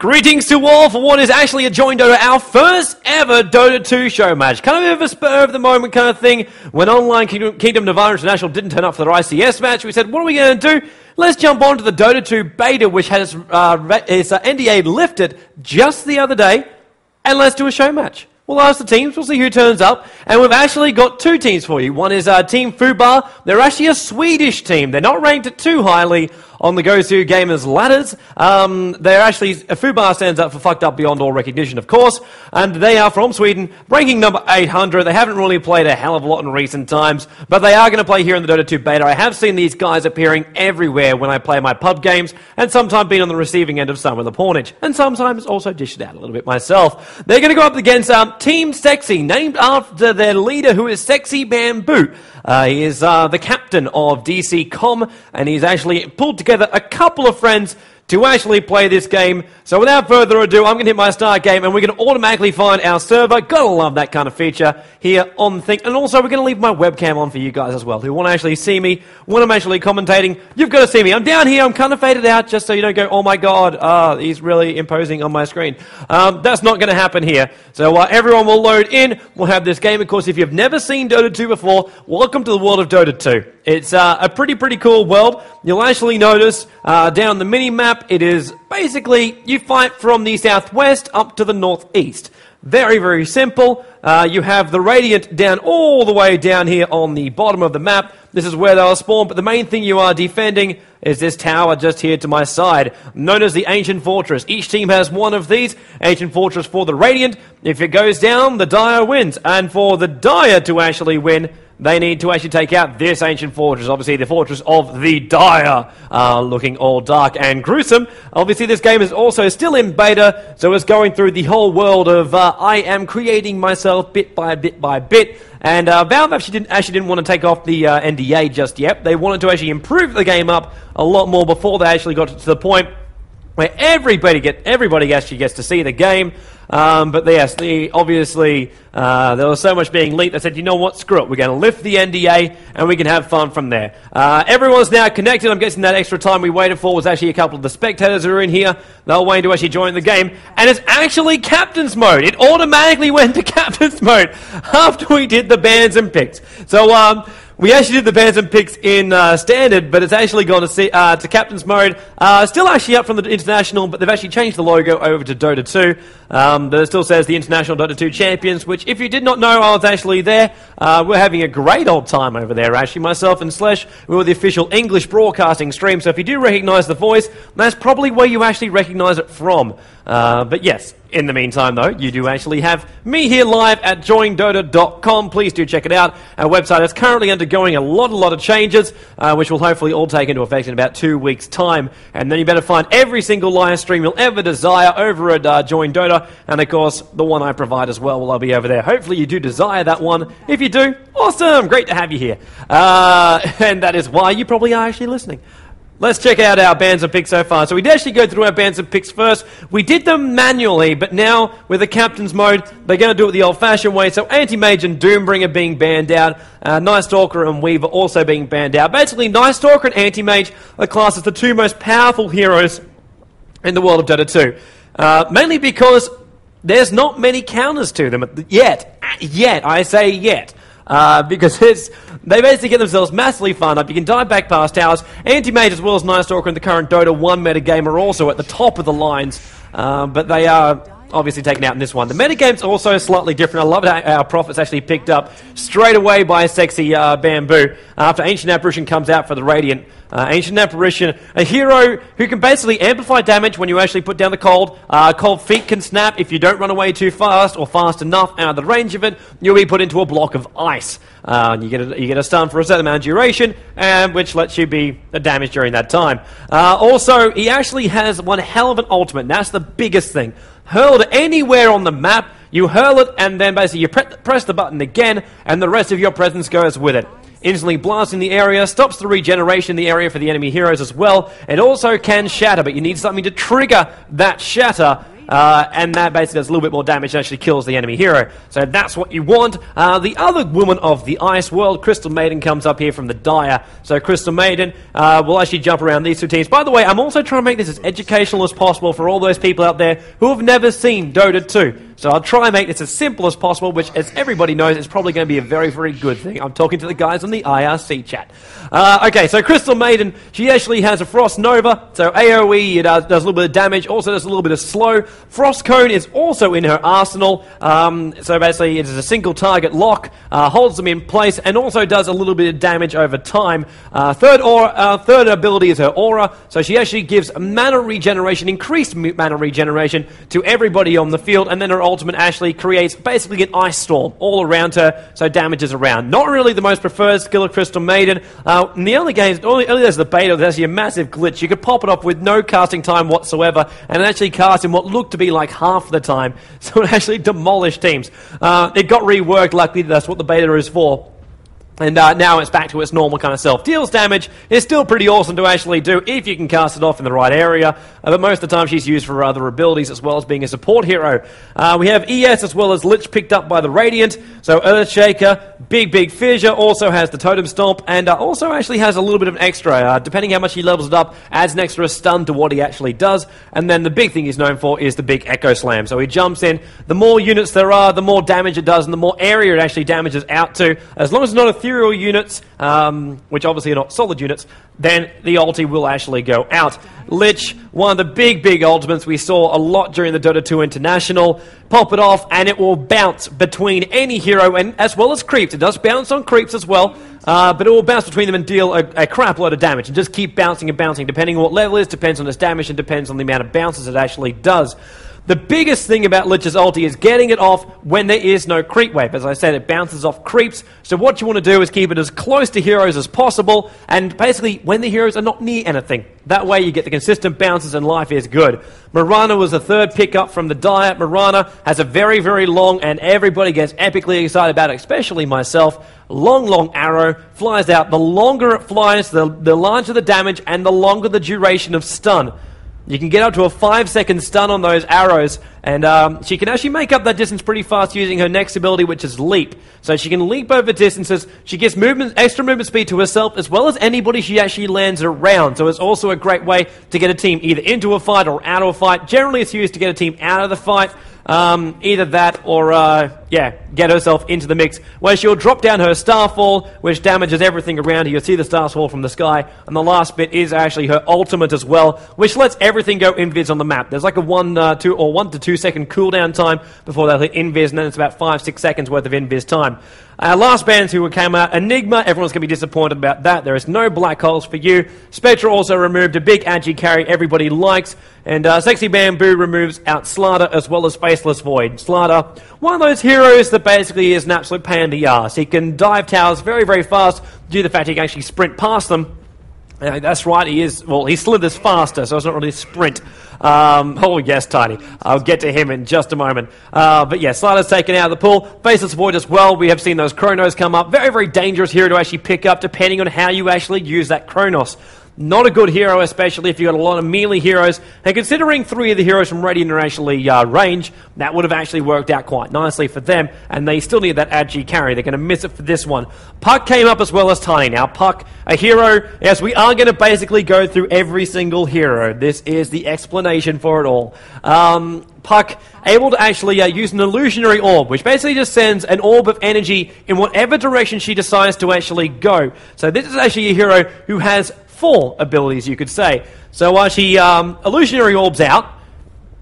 Greetings to all for what is actually a Join Dota, our first ever Dota 2 show match. Kind of a bit of a spur of the moment kind of thing. When Online Kingdom Nirvana International didn't turn up for their ICS match, we said, what are we going to do? Let's jump on to the Dota 2 beta, which has its NDA lifted just the other day, and let's do a show match. We'll ask the teams, we'll see who turns up, and we've actually got two teams for you. One is Team FUBAR. They're actually a Swedish team. They're not ranked too highly on the Go-To Gamers ladders. They're actually, FUBAR stands up for fucked up beyond all recognition, of course, and they are from Sweden, ranking number 800. They haven't really played a hell of a lot in recent times, but they are going to play here in the Dota 2 beta. I have seen these guys appearing everywhere when I play my pub games, and sometimes been on the receiving end of some of the pawnage, and sometimes also dished it out a little bit myself. They're going to go up against Team Sexy, named after their leader, who is Sexy Bamboo. He is the captain of DC Com, and he's actually pulled together a couple of friends to actually play this game. So without further ado, I'm going to hit my start game, and we're going to automatically find our server. Gotta love that kind of feature here on the thing. And also, we're going to leave my webcam on for you guys as well, who want to actually see me when I'm actually commentating. You've got to see me. I'm down here. I'm kind of faded out, just so you don't go, oh my god, he's really imposing on my screen. That's not going to happen here. So everyone will load in. We'll have this game. Of course, if you've never seen Dota 2 before, welcome to the world of Dota 2. It's a pretty cool world. You'll actually notice down the mini-map, it is basically you fight from the southwest up to the northeast. Very simple. You have the Radiant down all the way down here on the bottom of the map. This is where they'll spawn, but the main thing you are defending is this tower just here to my side, known as the Ancient Fortress. Each team has one of these. Ancient Fortress for the Radiant. If it goes down, the Dire wins. And for the Dire to actually win, they need to actually take out this Ancient Fortress, obviously the Fortress of the Dire, looking all dark and gruesome. Obviously this game is also still in beta, so it's going through the whole world of I am creating myself bit by bit. And Valve actually didn't want to take off the NDA just yet. They wanted to actually improve the game up a lot more before they actually got to the point where everybody actually gets to see the game. But yes, obviously there was so much being leaked. They said, you know what, screw it. We're going to lift the NDA and we can have fun from there. Everyone's now connected. I'm guessing that extra time we waited for was actually a couple of the spectators who are in here. They'll wait to actually join the game. And it's actually Captain's Mode. It automatically went to Captain's Mode after we did the bans and picks. So, we actually did the bans and picks in Standard, but it's actually gone to Captain's Mode. Still actually up from the International, but they've actually changed the logo over to Dota 2. But it still says the International Dota 2 Champions, which if you did not know, I was actually there. We're having a great old time over there, actually. Myself and Slash, we were the official English broadcasting stream, so if you do recognize the voice, that's probably where you actually recognize it from. But yes, in the meantime, though, you do actually have me here live at joindota.com. Please do check it out. Our website is currently undergoing a lot of changes, which will hopefully all take into effect in about 2 weeks' time. And then you better find every single live stream you'll ever desire over at Join Dota. And, of course, the one I provide as well will I'll be over there. Hopefully you do desire that one. If you do, awesome! Great to have you here. And that is why you probably are actually listening. Let's check out our bans and picks so far. So we did actually go through our bans and picks first. We did them manually, but now with the Captain's Mode, they're going to do it the old-fashioned way. So Anti-Mage and Doombringer being banned out. Night Stalker and Weaver also being banned out. Basically, Night Stalker and Anti-Mage are classed as the two most powerful heroes in the world of Dota 2. Mainly because there's not many counters to them yet. I say yet. Because they basically get themselves massively fun up. You can dive back past towers. Anti-Mage as well as Night Stalker in the current Dota 1 metagame are also at the top of the lines, but they are obviously taken out in this one. The metagame's also slightly different. I love how our Prophet's actually picked up straight away by Sexy Bamboo after Ancient Apparition comes out for the Radiant. Ancient Apparition, a hero who can basically amplify damage when you actually put down the cold. Cold feet can snap if you don't run away too fast or fast enough out of the range of it. You'll be put into a block of ice. You get a stun for a certain amount of duration, which lets you be damaged during that time. Also, he actually has one hell of an ultimate, and that's the biggest thing. Hurl it anywhere on the map, you hurl it, and then basically you press the button again, and the rest of your presence goes with it. Instantly blasting the area, stops the regeneration in the area for the enemy heroes as well. It also can shatter, but you need something to trigger that shatter. and that basically does a little bit more damage and actually kills the enemy hero. So that's what you want. The other woman of the ice world, Crystal Maiden, comes up here from the Dire. So Crystal Maiden will actually jump around these two teams. By the way, I'm also trying to make this as educational as possible for all those people out there who have never seen Dota 2. So I'll try and make this as simple as possible, which, as everybody knows, is probably going to be a very, very good thing. I'm talking to the guys on the IRC chat. Okay, so Crystal Maiden, she actually has a Frost Nova, so AoE, it does a little bit of damage, also does a little bit of slow. Frost Cone is also in her arsenal, so basically it is a single target lock, holds them in place, and also does a little bit of damage over time. Third ability is her Aura, so she actually gives mana regeneration, increased mana regeneration to everybody on the field, and then her ultimate actually creates basically an ice storm all around her, so damages around. Not really the most preferred skill of Crystal Maiden. In the early games, only there's the beta, there's actually a massive glitch. You could pop it off with no casting time whatsoever, and it actually cast in what looked to be like half the time, so it actually demolished teams. It got reworked, luckily that's what the beta is for. And now it's back to its normal kind of self. Deals damage. Is still pretty awesome to actually do if you can cast it off in the right area. But most of the time she's used for other abilities as well as being a support hero. We have ES as well as Lich picked up by the Radiant. So Earthshaker, big fissure, also has the Totem Stomp, and also actually has a little bit of an extra. Depending how much he levels it up, adds an extra stun to what he actually does. And then the big thing he's known for is the big Echo Slam. So he jumps in. The more units there are, the more damage it does, and the more area it actually damages out to. As long as it's not ethereal units, which obviously are not solid units, then the ulti will actually go out. Lich, one of the big ultimates we saw a lot during the Dota 2 International. Pop it off and it will bounce between any hero, and as well as creeps. It does bounce on creeps as well, but it will bounce between them and deal a crap load of damage, and just keep bouncing and bouncing, depending on what level it is, depends on its damage, and depends on the amount of bounces it actually does. The biggest thing about Lich's ulti is getting it off when there is no creep wave. As I said, it bounces off creeps, so what you want to do is keep it as close to heroes as possible, and basically when the heroes are not near anything. That way you get the consistent bounces and life is good. Mirana was the third pickup from the Dire. Mirana has a very long, and everybody gets epically excited about it, especially myself, long arrow, flies out. The longer it flies, the larger the damage, and the longer the duration of stun. You can get up to a 5-second stun on those arrows, and she can actually make up that distance pretty fast using her next ability, which is Leap. So she can leap over distances. She gives extra movement speed to herself, as well as anybody she actually lands around. So it's also a great way to get a team either into a fight or out of a fight. Generally, it's used to get a team out of the fight. Either that or, get herself into the mix, where she'll drop down her Starfall, which damages everything around her. You'll see the stars fall from the sky, and the last bit is actually her ultimate as well, which lets everything go invis on the map. There's like a 1 to 2 second cooldown time before they'll hit invis, and then it's about 5-6 seconds worth of invis time. Last bands who came out, Enigma, everyone's going to be disappointed about that. There is no black holes for you. Spectra also removed a big agi carry everybody likes, and Sexy Bamboo removes out Slardar as well as Faceless Void. Slardar, one of those heroes that basically is an absolute pain in the arse. He can dive towers very fast due to the fact he can actually sprint past them. That's right, he slithers faster, so it's not really a sprint. Oh yes, Tiny. I'll get to him in just a moment. But yeah, Slider's taken out of the pool. Faceless Void as well. We have seen those Chronos come up. Very dangerous hero to actually pick up, depending on how you actually use that Chronos. Not a good hero, especially if you've got a lot of melee heroes. And considering 3 of the heroes from Radiant are actually range, that would have actually worked out quite nicely for them. And they still need that agi carry. They're going to miss it for this one. Puck came up as well as Tiny. Now, Puck, a hero. Yes, we are going to basically go through every single hero. This is the explanation for it all. Puck, able to actually use an illusionary orb, which basically just sends an orb of energy in whatever direction she decides to actually go. So this is actually a hero who has 4 abilities, you could say. So she illusionary orbs out,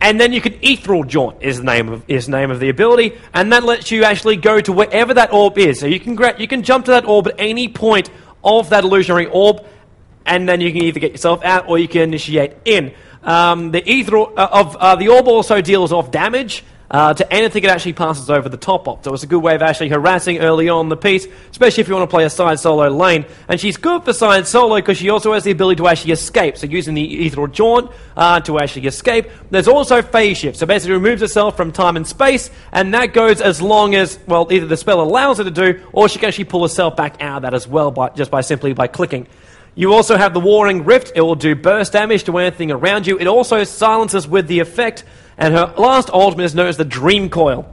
and then you can ethereal jaunt is the name of the ability, and that lets you actually go to wherever that orb is. So you can jump to that orb at any point of that illusionary orb, and then you can either get yourself out or you can initiate in. The ethereal the orb also deals off damage to anything it actually passes over the top of. So it's a good way of actually harassing early on the piece, especially if you want to play a side solo lane. And she's good for side solo because she also has the ability to actually escape. So using the ethereal jaunt to actually escape. There's also phase shift. So basically removes herself from time and space, and that goes as long as, well, either the spell allows her to do, or she can actually pull herself back out of that as well simply by clicking. You also have the Warring Rift. It will do burst damage to anything around you. It also silences with the effect. and her last ultimate is known as the Dream Coil.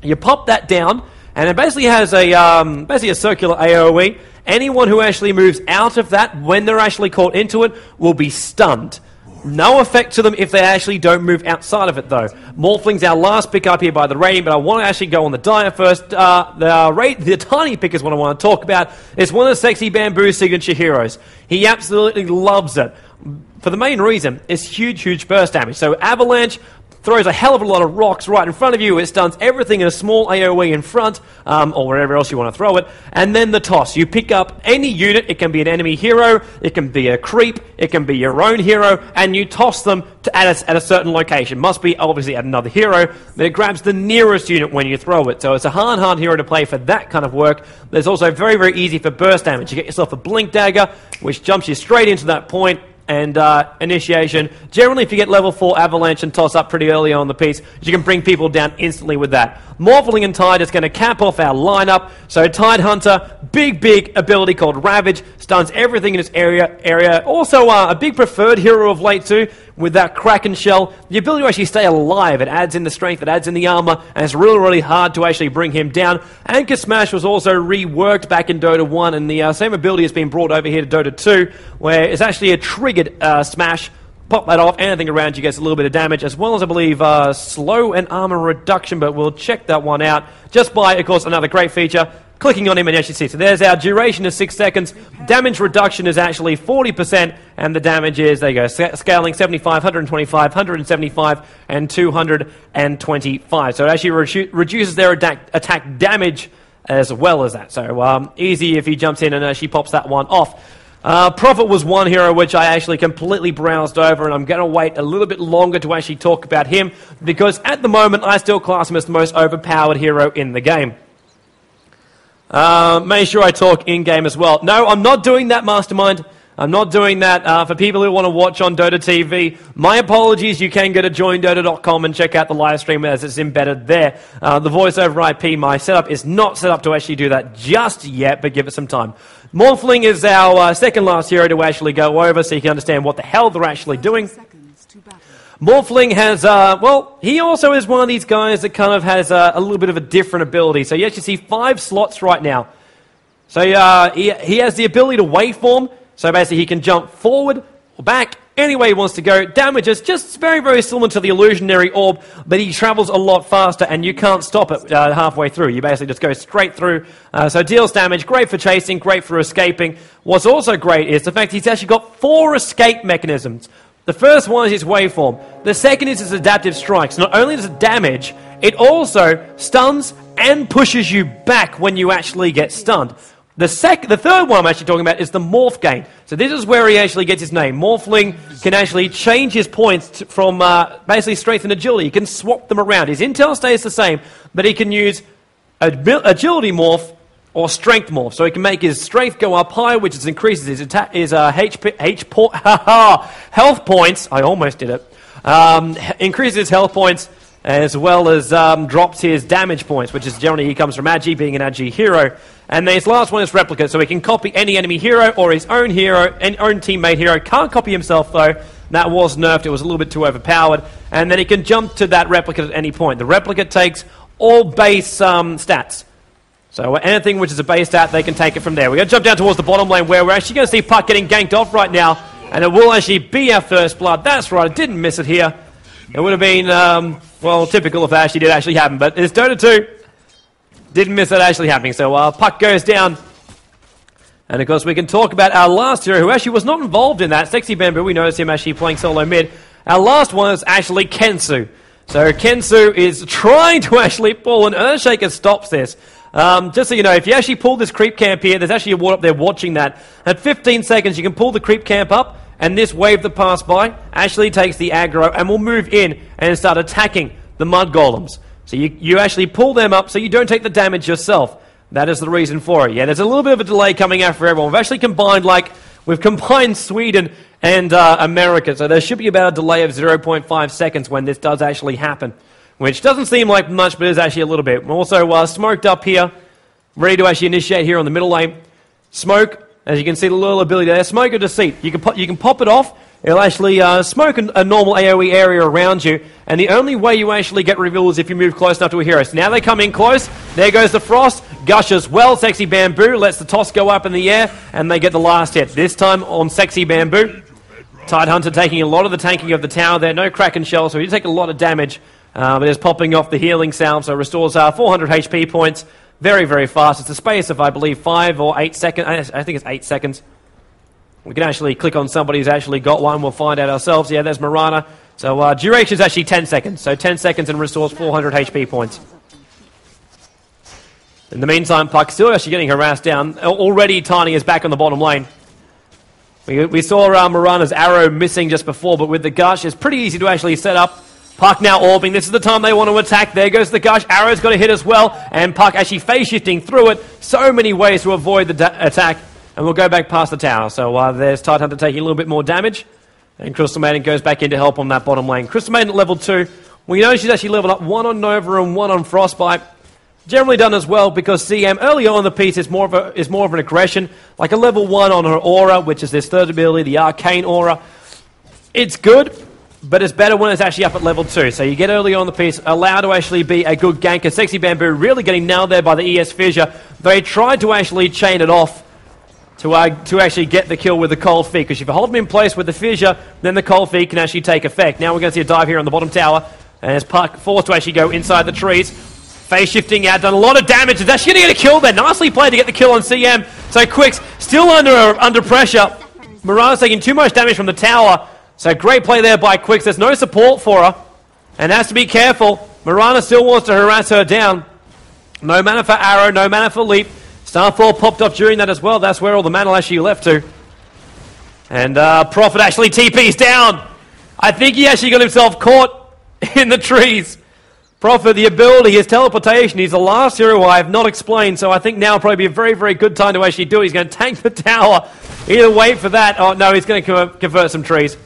You pop that down, and it basically has a circular AoE. Anyone who actually moves out of that when they're actually caught into it will be stunned. No effect to them if they actually don't move outside of it, though. Morphling's our last pick up here by the rating, but I want to actually go on the Dire first. The tiny pick is what I want to talk about. It's one of the Sexy Bamboo signature heroes. He absolutely loves it. For the main reason, it's huge burst damage. So Avalanche throws a hell of a lot of rocks right in front of you. It stuns everything in a small AoE in front, or wherever else you want to throw it. And then the toss. You pick up any unit. It can be an enemy hero. It can be a creep. It can be your own hero. And you toss them at a certain location. Must be, obviously, at another hero. But it grabs the nearest unit when you throw it. So it's a hard hero to play for that kind of work. But it's also very easy for burst damage. You get yourself a Blink Dagger, which jumps you straight into that point. And initiation. Generally, if you get level 4 Avalanche and toss up pretty early on the piece, you can bring people down instantly with that. Morphling and Tide is going to cap off our lineup. So Tide Hunter, big ability called Ravage, stuns everything in its area. Also a big preferred hero of late too, with that Kraken Shell. The ability to actually stay alive. It adds in the strength, it adds in the armor, and it's really hard to actually bring him down. Anchor Smash was also reworked back in Dota 1, and the same ability has been brought over here to Dota 2, where it's actually a triggered smash. Pop that off, anything around you gets a little bit of damage, as well as, I believe, slow and armor reduction, but we'll check that one out just by, of course, another great feature. Clicking on him and you actually see. So there's our duration is 6 seconds. Damage reduction is actually 40%, and the damage is, there you go, scaling 75, 125, 175, and 225. So it actually reduces their attack damage as well as that. So easy if he jumps in and actually pops that one off. Prophet was one hero which I actually completely browsed over, and I'm going to wait a little bit longer to actually talk about him, because at the moment I still class him as the most overpowered hero in the game. Make sure I talk in-game as well. No, I'm not doing that, Mastermind. I'm not doing that. For people who want to watch on Dota TV, my apologies. You can go to joindota.com and check out the live stream as it's embedded there. The voice over IP, my setup is not set up to actually do that just yet, but give it some time. Morphling is our second last hero to actually go over, so you can understand what the hell they're actually doing. Morphling has, he also is one of these guys that kind of has a little bit of a different ability. So you actually see 5 slots right now. So he has the ability to waveform. So basically he can jump forward or back any way he wants to go. Damage is just very similar to the illusionary orb, but he travels a lot faster and you can't stop it halfway through. You basically just go straight through. So deals damage, great for chasing, great for escaping. What's also great is the fact he's actually got 4 escape mechanisms. The first one is his waveform. The second is his adaptive strikes. Not only does it damage, it also stuns and pushes you back when you actually get stunned. The third one I'm actually talking about is the Morph Gain. So this is where he actually gets his name. Morphling can actually change his points from basically strength and agility. He can swap them around. His intel stays the same, but he can use agility morph or strength morph. So he can make his strength go up higher, which increases his health points. I almost did it. Increases his health points, as well as drops his damage points, which is generally he comes from Agi, being an Agi hero. And then his last one is Replica, so he can copy any enemy hero or his own hero, own teammate hero. Can't copy himself, though. That was nerfed. It was a little bit too overpowered. And then he can jump to that Replica at any point. The Replica takes all base stats. So anything which is a base stat, they can take it from there. We're going to jump down towards the bottom lane, where we're actually going to see Puck getting ganked off right now. And it will actually be our first blood. That's right, I didn't miss it here. It would have been, typical if that actually did actually happen. But it's Dota 2. Didn't miss it actually happening. So Puck goes down. And of course we can talk about our last hero, who actually was not involved in that. Sexy Bamboo, we noticed him actually playing solo mid. Our last one is actually Kensu. So Kensu is trying to actually pull, and Earthshaker stops this. Just so you know, if you actually pull this creep camp here, there's actually a ward up there watching that. At 15 seconds, you can pull the creep camp up, and this wave that passed by actually takes the aggro and will move in and start attacking the mud golems. So you actually pull them up so you don't take the damage yourself. That is the reason for it. Yeah, there's a little bit of a delay coming out for everyone. We've actually combined Sweden and America, so there should be about a delay of 0.5 seconds when this does actually happen, which doesn't seem like much, but is actually a little bit. We're also smoked up here, ready to actually initiate here on the middle lane. Smoke, as you can see, the little ability there. Smoke of Deceit. You can pop it off. it'll actually smoke a normal AoE area around you, and the only way you actually get revealed is if you move close enough to a hero. So now they come in close, there goes the Frost, Gush as well, Sexy Bamboo lets the toss go up in the air, and they get the last hit. This time on Sexy Bamboo, Tidehunter taking a lot of the tanking of the tower there, no Kraken Shell, so he take a lot of damage, but is popping off the healing salve, so restores 400 HP points, very, very fast. It's a space of, I believe, 5 or 8 seconds, I think it's 8 seconds. We can actually click on somebody who's actually got one. We'll find out ourselves. Yeah, there's Mirana. So duration is actually 10 seconds. So 10 seconds and restores 400 HP points. In the meantime, Puck still actually getting harassed down. Already Tiny is back on the bottom lane. We saw Mirana's arrow missing just before, but with the Gush, it's pretty easy to actually set up. Puck now orbing. This is the time they want to attack. There goes the Gush. Arrow's got to hit as well. And Puck actually phase shifting through it. So many ways to avoid the attack. And we'll go back past the tower. So there's Tidehunter taking a little bit more damage. And Crystal Maiden goes back in to help on that bottom lane. Crystal Maiden at level 2. We know she's actually leveled up 1 on Nova and 1 on Frostbite. Generally done as well because CM early on in the piece is more of an aggression. Like a level 1 on her Aura, which is this third ability, the Arcane Aura. It's good, but it's better when it's actually up at level 2. So you get early on in the piece, allowed to actually be a good ganker. Sexy Bamboo really getting nailed there by the ES Fissure. They tried to actually chain it off to actually get the kill with the Cold Feet, because if you hold them in place with the Fissure, then the Cold Feet can actually take effect. Now we're going to see a dive here on the bottom tower, and it's Puck forced to actually go inside the trees. Phase shifting out, done a lot of damage. It's actually going to get a kill there. Nicely played to get the kill on CM. So Quicks still under pressure. Mirana's taking too much damage from the tower. So great play there by Quicks. There's no support for her, and has to be careful. Mirana still wants to harass her down. No mana for arrow, no mana for leap. Starfall popped up during that as well. That's where all the mana actually left to. And Prophet actually TP's down. I think he actually got himself caught in the trees. Prophet, the ability, his teleportation, he's the last hero I have not explained, so I think now will probably be a very, very good time to actually do it. He's going to tank the tower. Either wait for that, oh no, he's going to convert some trees.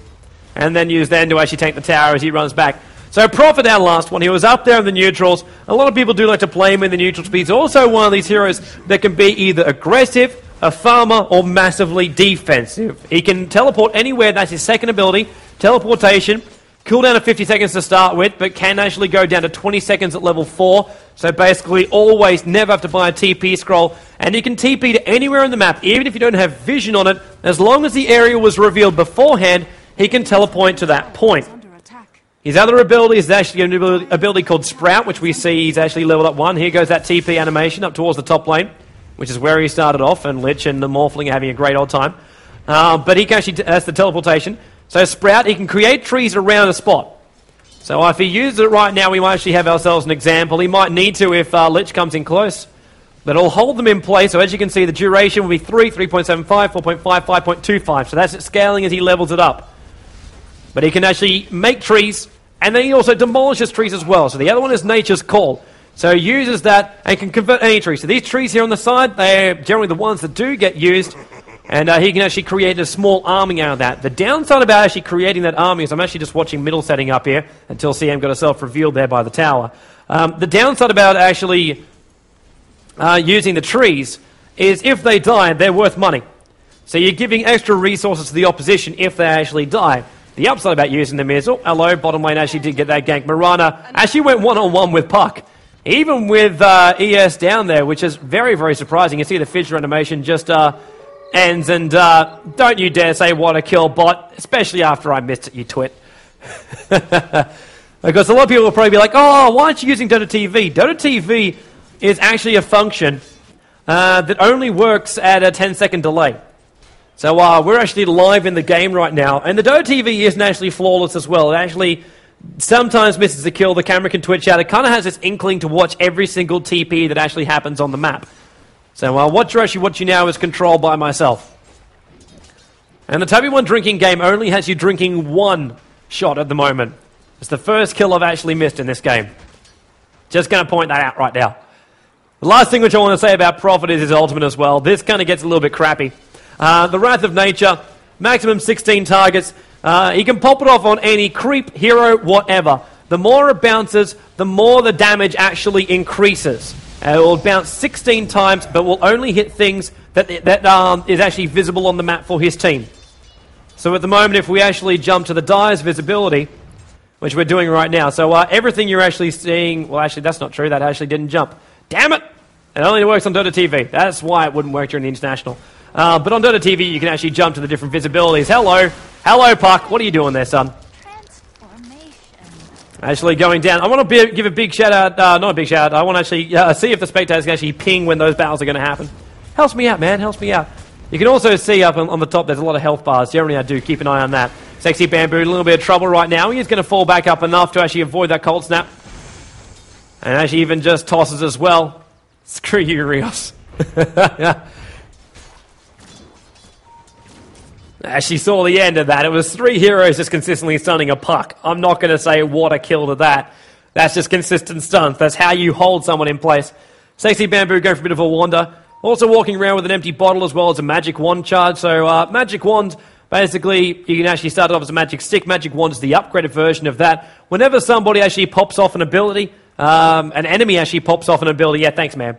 And then use them to actually tank the tower as he runs back. So Prophet, our last one, he was up there in the neutrals. A lot of people do like to play him in the neutrals, but he's also one of these heroes that can be either aggressive, a farmer, or massively defensive. He can teleport anywhere, that's his second ability, teleportation. Cooldown of 50 seconds to start with, but can actually go down to 20 seconds at level 4. So basically always never have to buy a TP scroll. And you can TP to anywhere on the map, even if you don't have vision on it. As long as the area was revealed beforehand, he can teleport to that point. His other ability is actually an ability called Sprout, which we see he's actually leveled up 1. Here goes that TP animation up towards the top lane, which is where he started off, and Lich and the Morphling are having a great old time. But he can actually, that's the teleportation. So Sprout, he can create trees around a spot. So if he uses it right now, we might actually have ourselves an example. He might need to if Lich comes in close. But it'll hold them in place. So as you can see, the duration will be 3, 3.75, 4.5, 5.25. So that's it scaling as he levels it up. But he can actually make trees, and then he also demolishes trees as well. So the other one is Nature's Call. So he uses that and can convert any tree. So these trees here on the side, they're generally the ones that do get used. And he can actually create a small army out of that. The downside about actually creating that army is I'm actually just watching middle setting up here until CM got herself revealed there by the tower. The downside about actually using the trees is if they die, they're worth money. So you're giving extra resources to the opposition if they actually die. The upside about using them is, oh, hello, bottom lane actually did get that gank. Mirana actually went one-on-one with Puck. Even with ES down there, which is very, very surprising. You see the Fissure animation just ends, and don't you dare say what a kill bot, especially after I missed it, you twit. Because a lot of people will probably be like, oh, why aren't you using DOTA TV? DOTA TV is actually a function that only works at a 10-second delay. So we're actually live in the game right now, and the DOTA TV isn't actually flawless as well. It actually sometimes misses a kill, the camera can twitch out. It kind of has this inkling to watch every single TP that actually happens on the map. So what you're actually watching now is controlled by myself. And the Toby1 drinking game only has you drinking 1 shot at the moment. It's the first kill I've actually missed in this game. Just going to point that out right now. The last thing which I want to say about Prophet is his ultimate as well. This kind of gets a little bit crappy. The Wrath of Nature, maximum 16 targets. He can pop it off on any creep, hero, whatever. The more it bounces, the more the damage actually increases. It will bounce 16 times, but will only hit things that is actually visible on the map for his team. So at the moment, if we actually jump to the Dire's visibility, which we're doing right now, so everything you're actually seeing, well, actually, that's not true. That actually didn't jump. Damn it! It only works on Dota TV. That's why it wouldn't work during the international. But on Dota TV, you can actually jump to the different visibilities. Hello. Hello, Puck. What are you doing there, son? Actually going down. I want to give a big shout out, not a big shout out, I want to actually see if the spectators can actually ping when those battles are going to happen. Helps me out, man, helps me out. You can also see up on the top there's a lot of health bars. Generally I do keep an eye on that. Sexy Bamboo in a little bit of trouble right now. He's going to fall back up enough to actually avoid that cold snap. And actually even just tosses as well. Screw you, Rios. She saw the end of that. It was 3 heroes just consistently stunning a Puck. I'm not going to say what a kill to that. That's just consistent stuns. That's how you hold someone in place. Sexy Bamboo going for a bit of a wander. Also walking around with an empty bottle as well as a magic wand charge. So magic wand, basically, you can actually start it off as a magic stick. Magic wand is the upgraded version of that. Whenever somebody actually pops off an ability, an enemy actually pops off an ability. Yeah, thanks, man.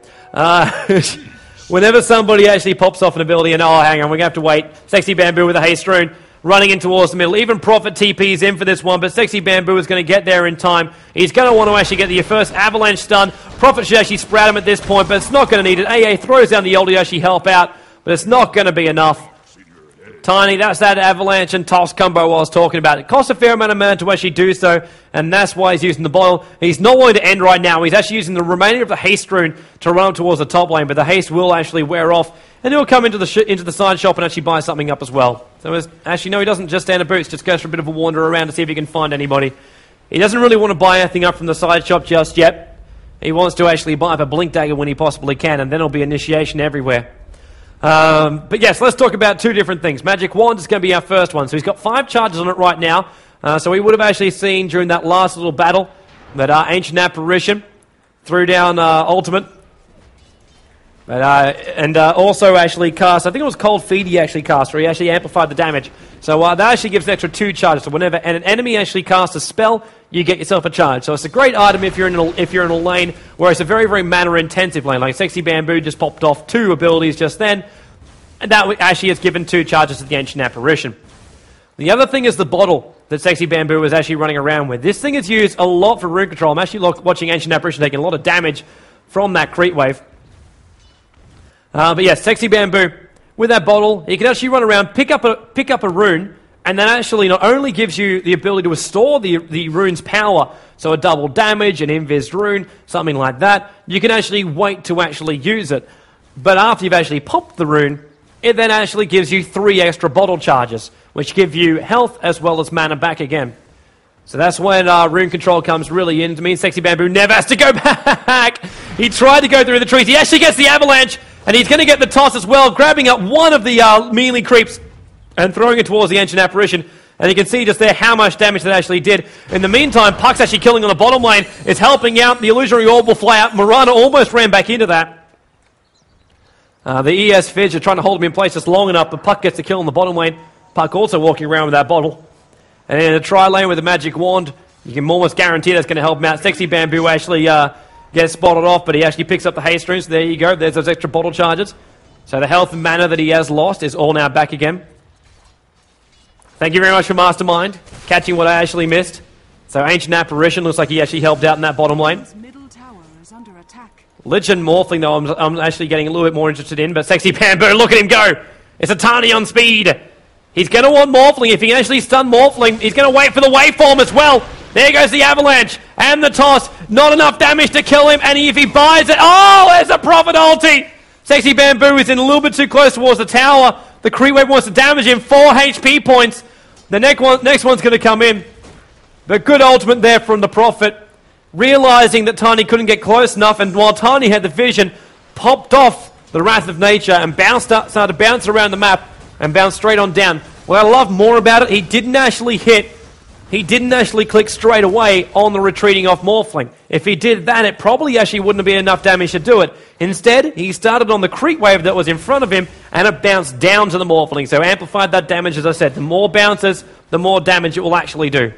Whenever somebody actually pops off an ability, and oh, hang on, we're going to have to wait. Sexy Bamboo with a haste rune, running in towards the middle. Even Prophet TP's in for this one, but Sexy Bamboo is going to get there in time. He's going to want to actually get the first avalanche stun. Prophet should actually sprout him at this point, but it's not going to need it. AA throws down the ult to actually help out, but it's not going to be enough. Tiny, that's that avalanche and toss combo I was talking about. It costs a fair amount of mana to actually do so, and that's why he's using the bottle. He's not wanting to end right now. He's actually using the remainder of the haste rune to run up towards the top lane, but the haste will actually wear off, and he'll come into the side shop and actually buy something up as well. So actually, no, he doesn't just stand a boost, just goes for a bit of a wander around to see if he can find anybody. He doesn't really want to buy anything up from the side shop just yet. He wants to actually buy up a blink dagger when he possibly can, and then it'll be initiation everywhere. But yes, let's talk about 2 different things. Magic Wand is going to be our first one. So he's got 5 charges on it right now. So we would have actually seen during that last little battle that Ancient Apparition threw down Ultimate. And also actually cast, I think it was Cold Feet he actually cast, where he actually amplified the damage. So that actually gives an extra 2 charges. So whenever an enemy actually casts a spell, you get yourself a charge. So it's a great item if you're in a lane where it's a very, very mana-intensive lane. Like Sexy Bamboo just popped off 2 abilities just then, and that actually has given 2 charges to the Ancient Apparition. The other thing is the bottle that Sexy Bamboo is actually running around with. This thing is used a lot for rune control. I'm actually watching Ancient Apparition taking a lot of damage from that creep wave. But yes, Sexy Bamboo, with that bottle, he can actually run around, pick up a rune, and that actually not only gives you the ability to restore the rune's power, so a double damage, an invis rune, something like that, you can actually wait to actually use it. But after you've actually popped the rune, it then actually gives you 3 extra bottle charges, which give you health as well as mana back again. So that's when rune control comes really in. To me, Sexy Bamboo never has to go back. He tried to go through the trees. He actually gets the avalanche, and he's going to get the toss as well, grabbing up one of the melee creeps and throwing it towards the Ancient Apparition. And you can see just there how much damage that actually did. In the meantime, Puck's actually killing on the bottom lane, is helping out. The Illusionary Orb will fly out. Mirana almost ran back into that. The ES Fidge are trying to hold him in place just long enough, but Puck gets the kill on the bottom lane. Puck also walking around with that bottle. And in a tri-lane with a magic wand, you can almost guarantee that's going to help him out. Sexy Bamboo actually gets spotted off, but he actually picks up the haste rune, so there you go. There's those extra bottle charges. So the health and mana that he has lost is all now back again. Thank you very much for Mastermind, catching what I actually missed. So Ancient Apparition looks like he actually helped out in that bottom lane. Lich and Morphling, though, I'm actually getting a little bit more interested in, but Sexy Bamboo, look at him go! It's a Tani on speed! He's going to want Morphling. If he can actually stun Morphling, he's going to wait for the waveform as well. There goes the avalanche and the toss. Not enough damage to kill him, and if he buys it... Oh, there's a Prophet ulti! Sexy Bamboo is in a little bit too close towards the tower. The creep wave wants to damage him. 4 HP points. The next one's going to come in. But good ultimate there from the Prophet. Realizing that Tiny couldn't get close enough, and while Tiny had the vision, popped off the Wrath of Nature and started to bounce around the map and bounce straight on down. What I love more about it, he didn't actually hit. He didn't actually click straight away on the retreating off Morphling. If he did that, it probably actually wouldn't have been enough damage to do it. Instead, he started on the creep wave that was in front of him, and it bounced down to the Morphling. So amplified that damage, as I said. The more bounces, the more damage it will actually do.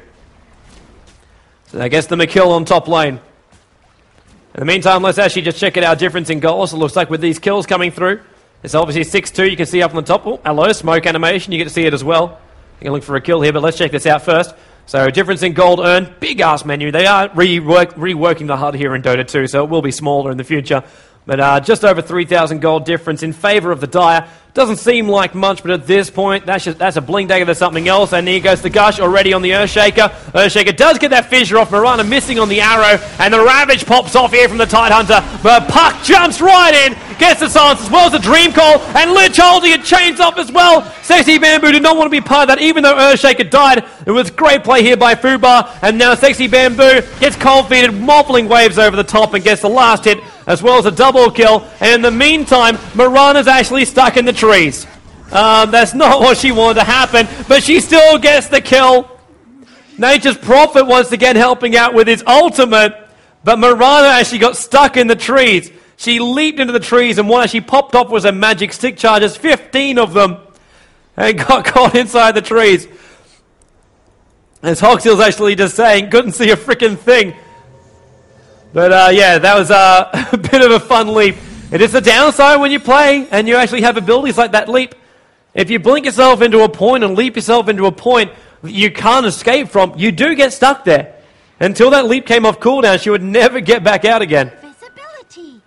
So I guess the McKill on top lane. In the meantime, let's actually just check out our difference in goals. It looks like with these kills coming through, it's obviously 6-2. You can see up on the top. Oh, hello, smoke animation. You get to see it as well. Going to look for a kill here, but let's check this out first. So, difference in gold earned, big-ass menu. They are reworking the HUD here in Dota 2, so it will be smaller in the future. But just over 3,000 gold difference in favour of the Dire. Doesn't seem like much, but at this point, that's a Blink Dagger, there's something else. And here goes the Gush already on the Earthshaker. Earthshaker does get that fissure off. Mirana missing on the arrow. And the Ravage pops off here from the Tidehunter. But Puck jumps right in. Gets the silence as well as the Dream Call. And Lich holding it, chains off as well. Sexy Bamboo did not want to be part of that, even though Earthshaker died. It was great play here by FUBAR. And now Sexy Bamboo gets cold feeded, moppling waves over the top and gets the last hit, as well as a double kill. And in the meantime, Mirana's actually stuck in the trees. That's not what she wanted to happen, but she still gets the kill. Nature's Prophet once again helping out with his ultimate, but Mirana actually got stuck in the trees. She leaped into the trees, and what she popped off was a magic stick charges, 15 of them, and got caught inside the trees. As Hoxil's actually just saying, couldn't see a freaking thing. But yeah, that was a bit of a fun leap. It is the downside when you play and you actually have abilities like that leap. If you blink yourself into a point and leap yourself into a point that you can't escape from, you do get stuck there. Until that leap came off cooldown, she would never get back out again. Visibility.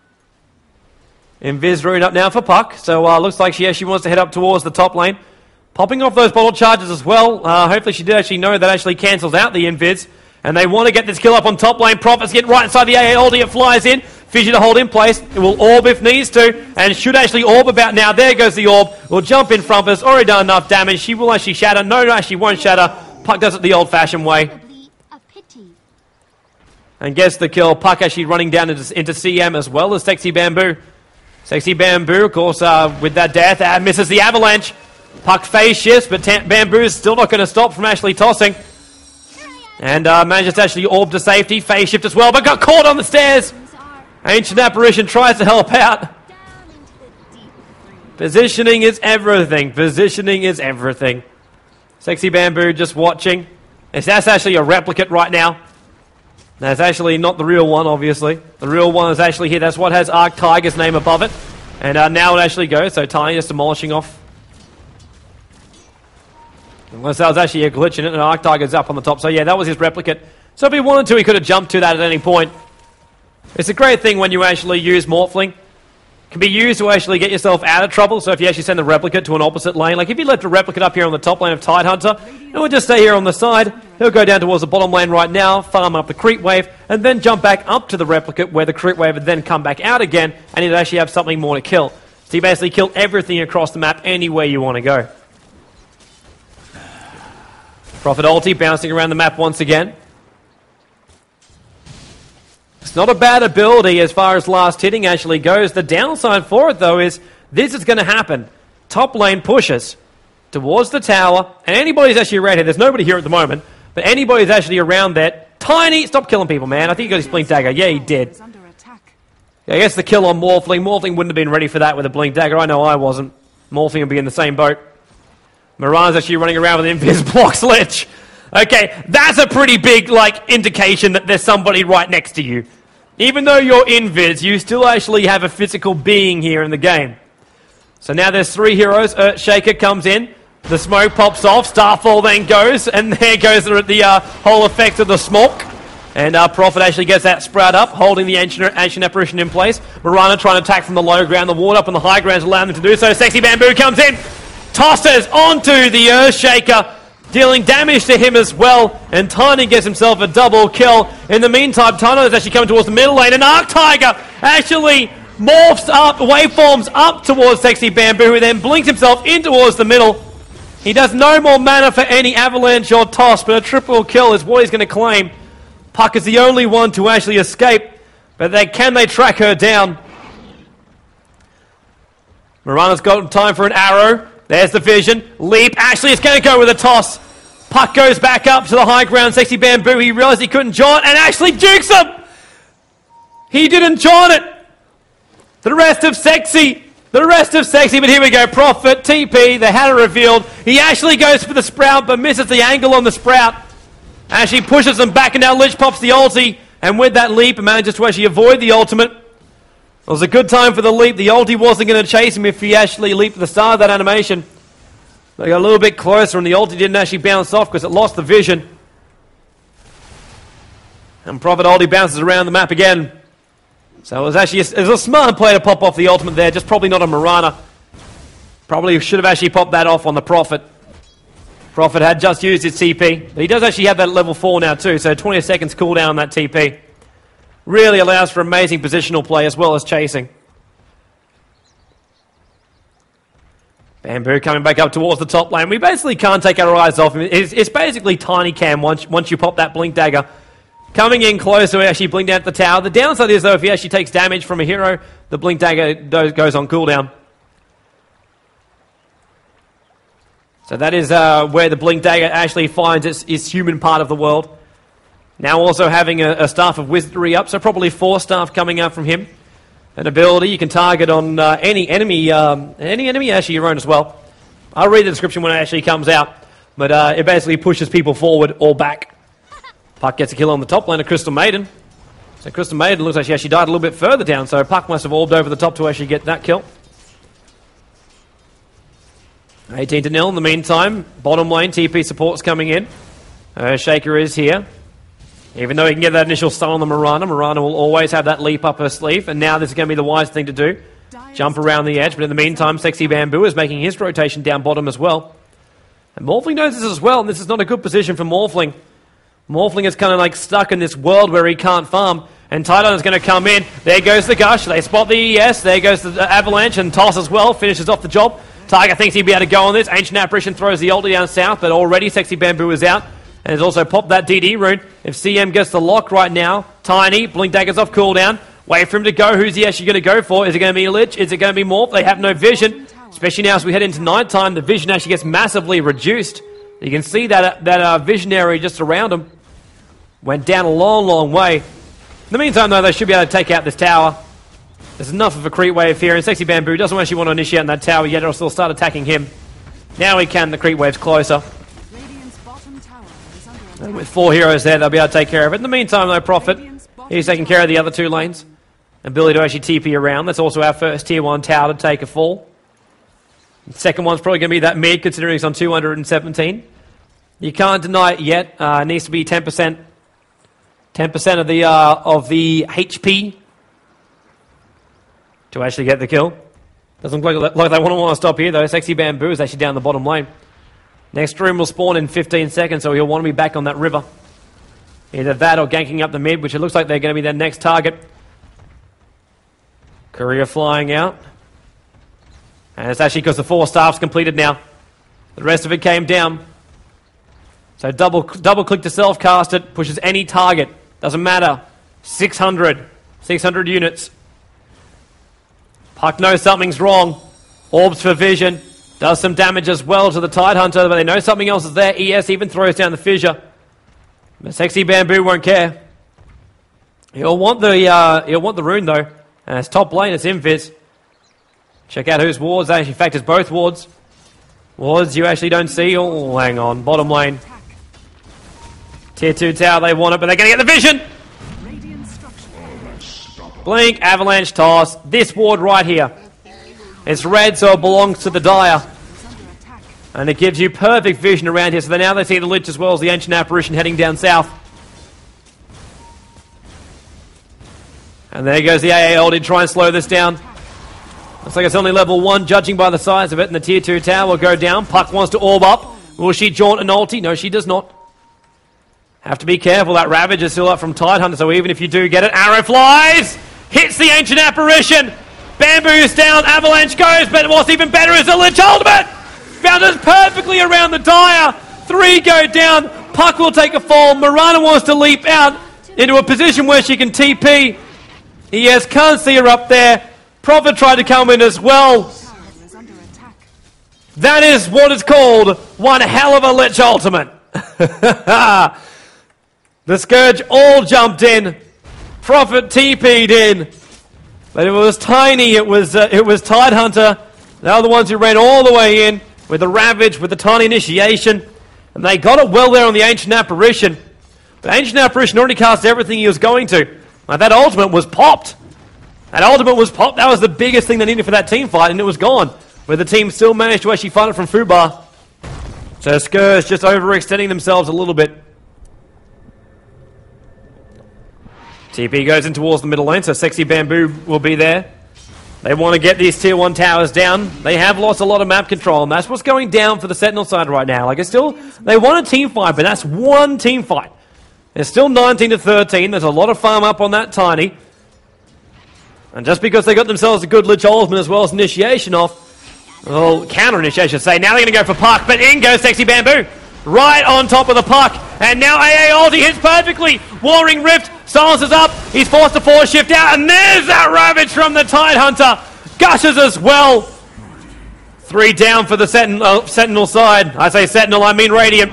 Invis rune up now for Puck. So looks like she actually wants to head up towards the top lane. Popping off those bottle charges as well. Hopefully she did actually know that actually cancels out the Invis. And they want to get this kill up on top lane. Prophet's getting right inside the AA ulti. It flies in. Fissure to hold in place. It will orb if needs to. And should actually orb about now. There goes the orb. Will jump in front of us. Already done enough damage. She will actually shatter. No, she won't shatter. Puck does it the old-fashioned way. And gets the kill. Puck actually running down into CM as well as Sexy Bamboo. Sexy Bamboo, of course, with that death, misses the avalanche. Puck phase shifts, but Bamboo's still not going to stop from actually tossing. And manages to actually orb to safety. Phase shift as well, but got caught on the stairs. Ancient Apparition tries to help out. Positioning is everything. Positioning is everything. Sexy Bamboo just watching. That's actually a replicate right now. That's actually not the real one, obviously. The real one is actually here. That's what has Arc Tiger's name above it. And now it actually goes. So Tiny just demolishing off. Unless that was actually a glitch in it, and Arc Tiger's up on the top. So yeah, that was his replicate. So if he wanted to, he could have jumped to that at any point. It's a great thing when you actually use Morphling. It can be used to actually get yourself out of trouble. So if you actually send the replicate to an opposite lane, like if you left a replicate up here on the top lane of Tidehunter, it would just stay here on the side. He'll go down towards the bottom lane right now, farm up the creep wave, and then jump back up to the replicate where the creep wave would then come back out again, and he'd actually have something more to kill. So you basically kill everything across the map anywhere you want to go. Prophet ulti bouncing around the map once again. It's not a bad ability as far as last hitting actually goes. The downside for it, though, is this is going to happen. Top lane pushes towards the tower, and anybody's actually around here. There's nobody here at the moment, but anybody's actually around there. Tiny, stop killing people, man. I think he got his Blink Dagger. Yeah, he did. Yeah, I guess the kill on Morphling. Morphling wouldn't have been ready for that with a Blink Dagger. I know I wasn't. Morphling would be in the same boat. Mirana's actually running around with Invis blocks Lich. Okay, that's a pretty big, indication that there's somebody right next to you. Even though you're Invis, you still actually have a physical being here in the game. So now there's three heroes. Earthshaker comes in. The smoke pops off. Starfall then goes. And there goes the whole effect of the smoke. And Prophet actually gets that sprout up, holding the Ancient Apparition in place. Mirana trying to attack from the low ground. The ward up on the high ground is allowing them to do so. Sexy Bamboo comes in. Tosses onto the Earthshaker, dealing damage to him as well, and Tiny gets himself a double kill. In the meantime, Tano is actually coming towards the middle lane, and Arc Tiger actually morphs up, waveforms up towards Sexy Bamboo, who then blinks himself in towards the middle. He does no more mana for any avalanche or toss, but a triple kill is what he's going to claim. Puck is the only one to actually escape, but can they track her down? Mirana's got time for an arrow. There's the vision. Leap. Ashley is going to go with a toss. Puck goes back up to the high ground. Sexy Bamboo. He realized he couldn't jaw it, and Ashley jukes him. He didn't jaw it. The rest of Sexy. But here we go. Prophet, TP. They had it revealed. He actually goes for the sprout, but misses the angle on the sprout. Ashley pushes him back, and now Lich pops the ulti. And with that leap, manages to actually avoid the ultimate. It was a good time for the leap. The ulti wasn't going to chase him if he actually leaped at the start of that animation. They got a little bit closer and the ulti didn't actually bounce off because it lost the vision. And Prophet ulti bounces around the map again. So it was actually it was a smart play to pop off the ultimate there, just probably not a Mirana. Probably should have actually popped that off on the Prophet. Prophet had just used his TP, but he does actually have that level 4 now too, so 20 seconds cooldown on that TP. Really allows for amazing positional play as well as chasing. Bamboo coming back up towards the top lane. We basically can't take our eyes off him. It's basically tiny cam once you pop that blink dagger. Coming in closer, we actually blink down at the tower. The downside is though, if he actually takes damage from a hero, the blink dagger goes on cooldown. So that is where the blink dagger actually finds its human part of the world. Now also having a staff of wizardry up, so probably 4 staff coming out from him. An ability you can target on any enemy actually your own as well. I'll read the description when it actually comes out, but it basically pushes people forward or back. Puck gets a kill on the top lane of Crystal Maiden. So Crystal Maiden looks like she actually died a little bit further down, so Puck must have orbed over the top to actually get that kill. 18-0 in the meantime. Bottom lane, TP support's coming in. Shaker is here. Even though he can get that initial stun on the Mirana will always have that leap up her sleeve, and now this is going to be the wise thing to do. Jump around the edge, but in the meantime, Sexy Bamboo is making his rotation down bottom as well. And Morphling knows this as well, and this is not a good position for Morphling. Morphling is kind of like stuck in this world where he can't farm, and Titan is going to come in. There goes the Gush, they spot the ES, there goes the Avalanche, and Toss as well, finishes off the job. Tiger thinks he'd be able to go on this. Ancient Apparition throws the ulti down south, but already Sexy Bamboo is out. And has also popped that DD rune. If CM gets the lock right now, Tiny, blink daggers off cooldown. Wait for him to go. Who's he actually going to go for? Is it going to be Lich? Is it going to be Morph? They have no vision. Especially now as we head into nighttime, the vision actually gets massively reduced. You can see that vision area just around him went down a long, long way. In the meantime, though, they should be able to take out this tower. There's enough of a creep wave here, and Sexy Bamboo doesn't actually want to initiate on that tower yet, or still start attacking him. Now he can, the creep wave's closer. And with 4 heroes there, they'll be able to take care of it. In the meantime, though, Prophet, he's taking care of the other 2 lanes. Ability to actually TP around. That's also our first tier 1 tower to take a fall. The second one's probably going to be that mid, considering it's on 217. You can't deny it yet. It needs to be 10%. 10% of the HP to actually get the kill. Doesn't look like they want to stop here, though. Sexy Bamboo is actually down the bottom lane. Next room will spawn in 15 seconds, so he'll want to be back on that river. Either that or ganking up the mid, which it looks like they're going to be their next target. Courier flying out. And it's actually because the 4 staff's completed now. The rest of it came down. So double click to self-cast it, pushes any target. Doesn't matter. 600 units. Puck knows something's wrong. Orbs for vision. Does some damage as well to the Tidehunter, but they know something else is there. ES even throws down the fissure. But Sexy Bamboo won't care. He'll want the rune though. And it's top lane, it's Invis. Check out whose wards. In fact, it's both wards. Wards you actually don't see. Oh, hang on. Bottom lane. Tier 2 tower, they want it, but they're going to get the vision! Blink, Avalanche, Toss. This ward right here. It's red, so it belongs to the Dire. And it gives you perfect vision around here. So now they see the Lich as well as the Ancient Apparition heading down south. And there goes the AA ulti, try and slow this down. Looks like it's only level 1, judging by the size of it. And the tier 2 tower will go down. Puck wants to orb up. Will she jaunt an ulti? No, she does not. Have to be careful. That Ravage is still up from Tidehunter, so even if you do get it, arrow flies! Hits the Ancient Apparition! Bamboo's down, Avalanche goes, but what's even better is the Lich ultimate! Bounces perfectly around the Dire. 3 go down. Puck will take a fall. Mirana wants to leap out into a position where she can TP. ES can't see her up there. Prophet tried to come in as well. That is what is called one hell of a Lich ultimate. The Scourge all jumped in. Prophet TP'd in. But it was Tiny, it was Tidehunter. They are the ones who ran all the way in with the Ravage, with the Tiny initiation. And they got it well there on the Ancient Apparition. But Ancient Apparition already cast everything he was going to. Like, that ultimate was popped. That ultimate was popped. That was the biggest thing they needed for that team fight, and it was gone. Where the team still managed to actually find it from FUBAR. So Skurge just overextending themselves a little bit. TP goes in towards the middle lane, so Sexy Bamboo will be there. They want to get these tier 1 towers down. They have lost a lot of map control, and that's what's going down for the Sentinel side right now. Like, it's still, they want a team fight, but that's one team fight. It's still 19 to 13. There's a lot of farm up on that Tiny. And just because they got themselves a good Lich Ultimate as well as initiation off, well, counter initiation, I should say. Now they're going to go for Puck, but in goes Sexy Bamboo. Right on top of the Puck. And now AA ulti hits perfectly. Warring Rift, silences up. He's forced to force shift out, and there's that Ravage from the Tidehunter. Gushes as well. 3 down for the Sentinel side. I say Sentinel, I mean Radiant.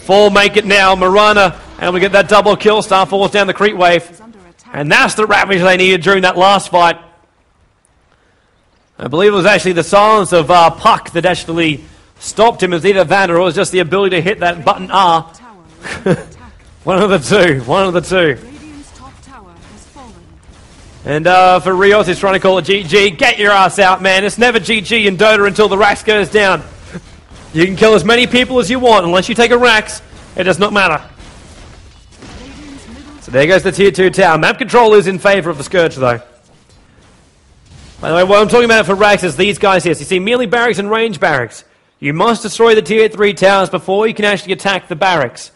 4 make it now. Mirana, and we get that double kill. Star falls down the creep wave. And that's the Ravage they needed during that last fight. I believe it was actually the silence of Puck that actually stopped him. It was either that or it was just the ability to hit that button R. One of the two. One of the two. And for Rios, he's trying to call it GG. Get your ass out, man. It's never GG in Dota until the Rax goes down. You can kill as many people as you want. Unless you take a Rax, it does not matter. So there goes the tier 2 tower. Map control is in favor of the Scourge, though. By the way, what I'm talking about for Rax is these guys here. So you see melee barracks and range barracks. You must destroy the tier 3 towers before you can actually attack the barracks.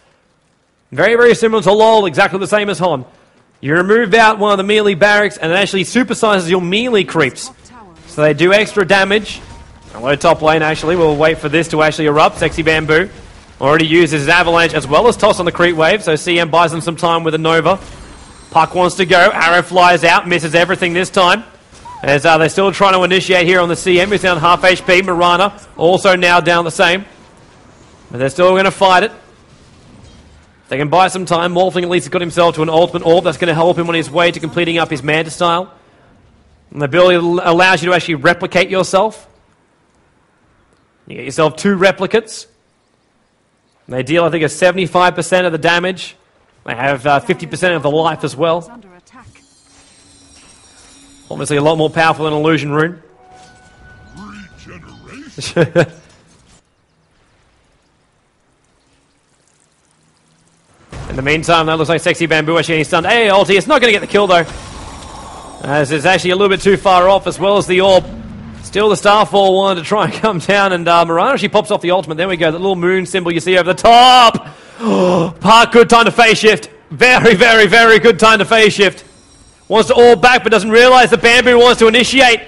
Very, very similar to LoL, exactly the same as Hon. You remove out one of the melee barracks and it actually supersizes your melee creeps. So they do extra damage. Hello, top lane, actually. We'll wait for this to actually erupt. Sexy Bamboo already uses his Avalanche as well as Toss on the creep wave, so CM buys them some time with a Nova. Puck wants to go. Arrow flies out, misses everything this time. As they're still trying to initiate here on the CM. He's down half HP. Mirana also now down the same. But they're still going to fight it. They can buy some time. Morphling at least has got himself to an ultimate orb. That's going to help him on his way to completing up his Manta style. And the ability allows you to actually replicate yourself. You get yourself 2 replicates. And they deal, I think, a 75% of the damage. They have 50% of the life as well. Obviously a lot more powerful than Illusion Rune. In the meantime, that looks like Sexy Bamboo actually getting stunned. Hey, ulti, it's not going to get the kill though. As it's actually a little bit too far off, as well as the orb. Still the Starfall wanted to try and come down, and Mirana actually pops off the ultimate. There we go, that little moon symbol you see over the top. Park, good time to phase shift. Very, very, very good time to phase shift. Wants to orb back, but doesn't realize the Bamboo wants to initiate.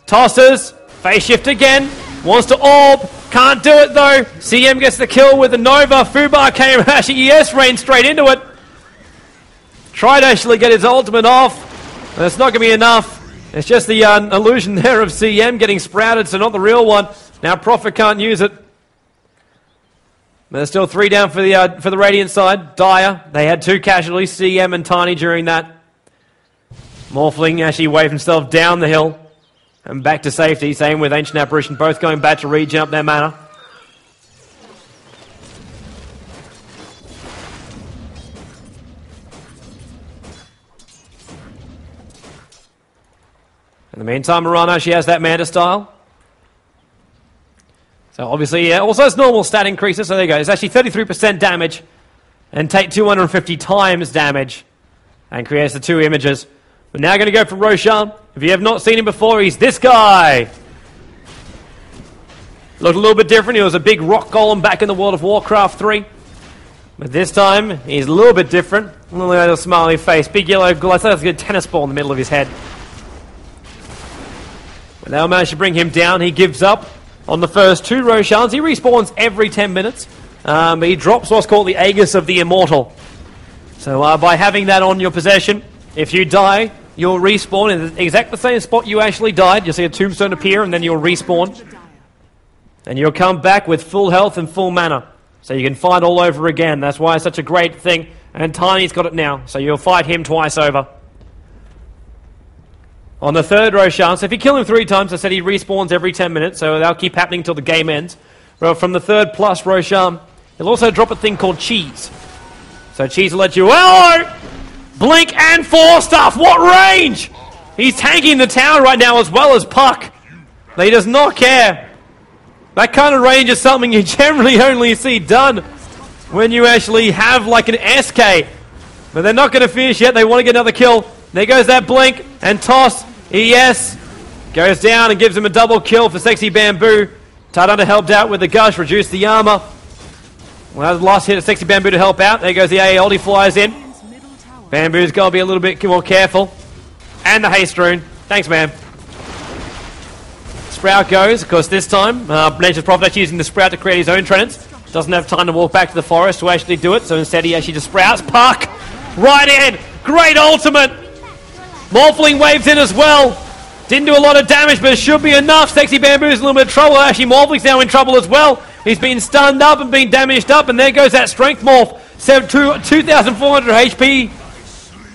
Tosses, phase shift again. Wants to orb, can't do it though. CM gets the kill with the Nova. FUBAR came actually ES rain straight into it. Tried to actually get his ultimate off, and it's not going to be enough. It's just the illusion there of CM getting sprouted, so not the real one. Now Prophet can't use it. But there's still 3 down for the Radiant side. Dire, they had 2 casualties, CM and Tiny during that. Morphling actually waved himself down the hill and back to safety. Same with Ancient Apparition, both going back to regen up their mana. In the meantime, Mirana, she has that Manta style. So obviously, yeah, also it's normal stat increases, so there you go. It's actually 33% damage and take 250 times damage and creates the 2 images. We're now going to go for Roshan. If you have not seen him before, he's this guy. Looked a little bit different. He was a big rock golem back in the World of Warcraft 3. But this time, he's a little bit different. A little smiley face. Big yellow glass. That's a good tennis ball in the middle of his head. But they'll manage to bring him down. He gives up on the first 2 Roshans. He respawns every 10 minutes. But he drops what's called the Aegis of the Immortal. So by having that on your possession, if you die, you'll respawn in the exact the same spot you actually died. You'll see a tombstone appear and then you'll respawn. And you'll come back with full health and full mana. So you can fight all over again. That's why it's such a great thing. And Tiny's got it now. So you'll fight him twice over. On the 3rd Roshan, so if you kill him 3 times, I said he respawns every 10 minutes. So that'll keep happening till the game ends. Well, from the 3rd plus Roshan, he'll also drop a thing called Cheese. So Cheese will let you... Hello! Blink and 4 stuff. What range? He's tanking the tower right now as well as Puck. He does not care. That kind of range is something you generally only see done when you actually have like an SK. But they're not going to finish yet. They want to get another kill. There goes that blink and toss. ES goes down and gives him a double kill for Sexy Bamboo. Tadana helped out with the gush, reduced the armor. Well, the last hit of Sexy Bamboo to help out. There goes the AA ulti, flies in. Bamboo's got to be a little bit more careful. And the haste rune. Thanks, man. Sprout goes, of course, this time. Nature's Prophet actually using the Sprout to create his own treants. Doesn't have time to walk back to the forest to actually do it, so instead he actually just sprouts. Puck! Right in! Great ultimate! Morphling waves in as well. Didn't do a lot of damage, but it should be enough. Sexy Bamboo's in a little bit of trouble. Actually, Morphling's now in trouble as well. He's been stunned up and been damaged up, and there goes that Strength Morph. 2,400 HP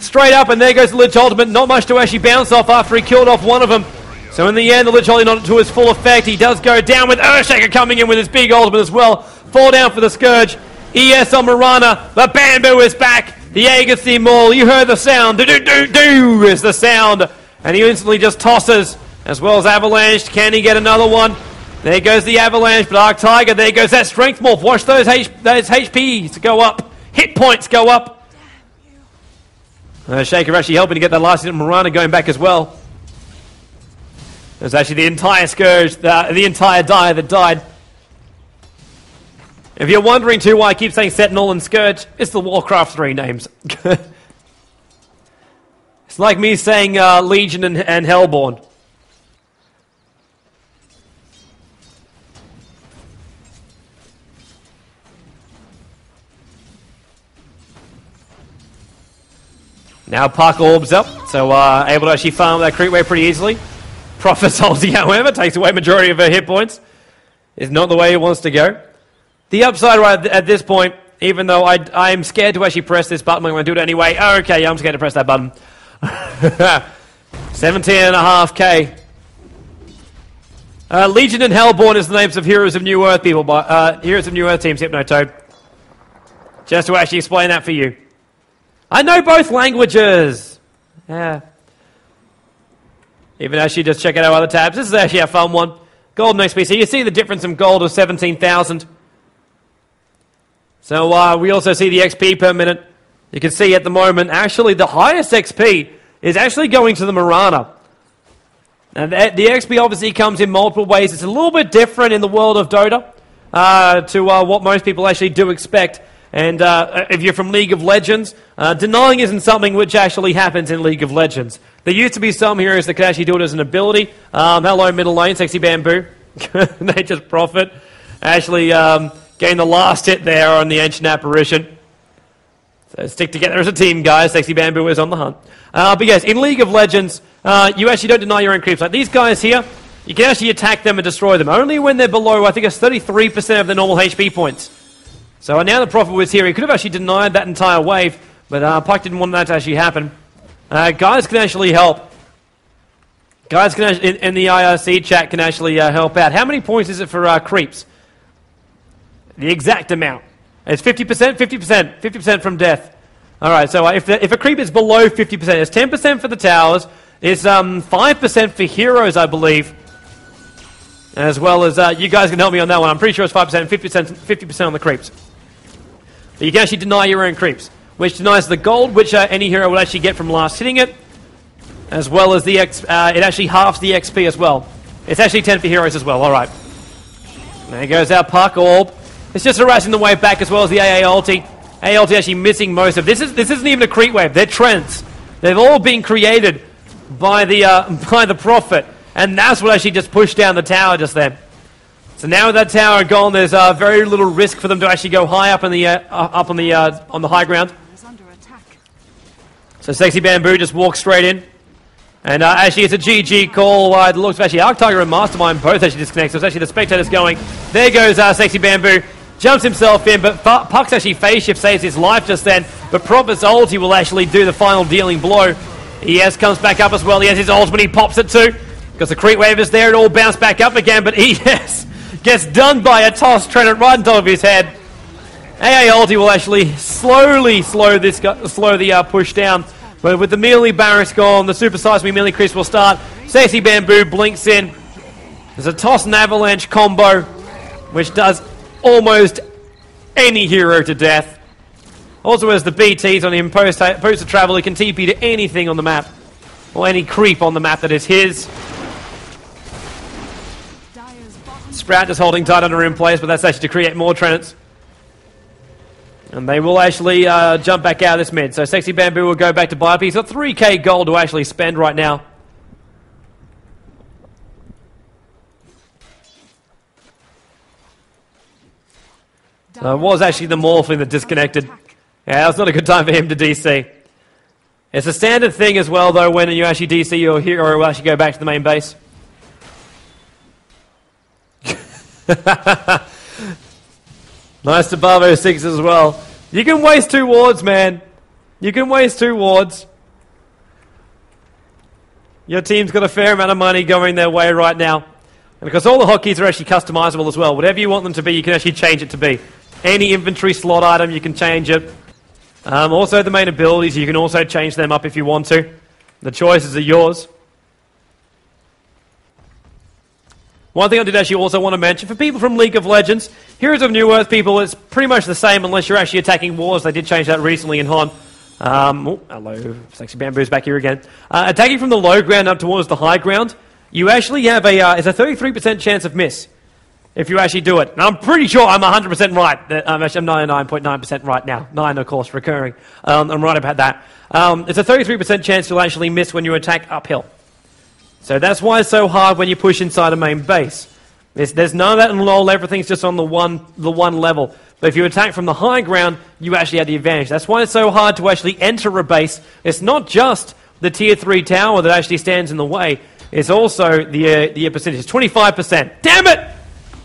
straight up, and there goes the Lich Ultimate. Not much to actually bounce off after he killed off one of them. So in the end, the Lich Ultimate not to his full effect. He does go down with Earthshaker coming in with his big ultimate as well. Fall down for the Scourge. ES on Mirana. The Bamboo is back. The Agassi Maul. You heard the sound. Do-do-do-do is the sound. And he instantly just tosses. As well as Avalanche. Can he get another one? There goes the Avalanche. But Dark Tiger. There goes that Strength Morph. Watch those HPs go up. Hit points go up. Shaker actually helping to get that last hit. Mirana going back as well. There's actually the entire Scourge, the entire Dire that died. If you're wondering too why I keep saying Sentinel and Scourge, it's the Warcraft 3 names. It's like me saying Legion and Hellborn. Now Puck orbs up, so able to actually farm that creep wave pretty easily. Prophet's ulti, however, takes away majority of her hit points. Is not the way he wants to go. The upside right at this point, even though I'm scared to actually press this button, I'm going to do it anyway. Oh, okay, yeah, I'm scared to press that button. 17.5k. Legion and Hellborn is the names of Heroes of New Earth people, Heroes of New Earth teams, Hypnotoad. Just to actually explain that for you. I know both languages. Yeah. Even actually just check out our other tabs. This is actually a fun one. Golden XP. So you see the difference in gold of 17,000. So we also see the XP per minute. You can see at the moment, actually the highest XP is actually going to the Mirana. And the XP obviously comes in multiple ways. It's a little bit different in the world of Dota to what most people actually do expect. And if you're from League of Legends, denying isn't something which actually happens in League of Legends. There used to be some heroes that could actually do it as an ability. Hello, middle lane, Sexy Bamboo. Nature's Prophet. Actually getting the last hit there on the Ancient Apparition. So stick together as a team, guys. Sexy Bamboo is on the hunt. But yes, in League of Legends, you actually don't deny your own creeps. Like these guys here, you can actually attack them and destroy them. Only when they're below, I think it's 33% of the normal HP points. So now the Prophet was here. He could have actually denied that entire wave, but Puck didn't want that to actually happen. Guys can actually help. Guys can actually, in the IRC chat can actually help out. How many points is it for creeps? The exact amount. It's 50%, 50%, 50% from death. All right, so if a creep is below 50%, it's 10% for the towers. It's 5% for heroes, I believe. As well as, you guys can help me on that one. I'm pretty sure it's 5%, 50% on the creeps. But you can actually deny your own creeps, which denies the gold, which any hero will actually get from last hitting it, as well as the it actually halves the XP as well. It's actually 10 for heroes as well, alright. There goes our Puck Orb. It's just harassing the wave back as well as the AA ulti. AA ulti actually missing most of this. This isn't even a creep wave, they're trends. They've all been created by the Prophet. And that's what actually just pushed down the tower just then. So now with that tower gone, there's very little risk for them to actually go high up in the on the high ground. So Sexy Bamboo just walks straight in, and actually it's a GG call. It looks actually Arc Tiger and Mastermind both actually disconnect. So it's actually the spectators going. There goes Sexy Bamboo, jumps himself in, but Puck's actually phase shift saves his life just then. But Prophet's ulti will actually do the final dealing blow. ES comes back up as well. He has his ult when he pops it too. Because the creep wave is there, it all bounced back up again, but ES gets done by a toss, Trinit right on top of his head. AA ulti will actually slowly slow the push down, but with the melee barracks gone, the Super Size Me melee creeps will start. Sexy Bamboo blinks in. There's a toss and avalanche combo. which does almost any hero to death. Also has the BTs on him, post travel, he can TP to anything on the map, or any creep on the map that is his. Sprout just holding tight under in place, but that's actually to create more Trenants. And they will actually jump back out of this mid. So Sexy Bamboo will go back to buy up. He's got 3k gold to actually spend right now. So it was actually the Morphling that disconnected. Yeah, that was not a good time for him to DC. It's a standard thing as well, though, when you actually DC your hero will actually go back to the main base. Nice to Bravo 6 as well. You can waste 2 wards, man. You can waste 2 wards. Your team's got a fair amount of money going their way right now. And because all the hotkeys are actually customizable as well. Whatever you want them to be, you can actually change it to be. Any inventory slot item, you can change it. Also, the main abilities, you can also change them up if you want to. The choices are yours. One thing I did actually also want to mention, for people from League of Legends, Heroes of New Earth people, it's pretty much the same unless you're actually attacking wars. They did change that recently in Hon. Hello, Sexy Bamboo's back here again. Attacking from the low ground up towards the high ground, you actually have it's a 33% chance of miss if you actually do it. And I'm pretty sure I'm 100% right. I'm 99.9% right now. 9, of course, recurring. I'm right about that. It's a 33% chance you'll actually miss when you attack uphill. So that's why it's so hard when you push inside a main base. There's none of that in LoL, everything's just on the one level. But if you attack from the high ground, you actually have the advantage. That's why it's so hard to actually enter a base. It's not just the tier 3 tower that actually stands in the way. It's also the percentage. 25%. Damn it!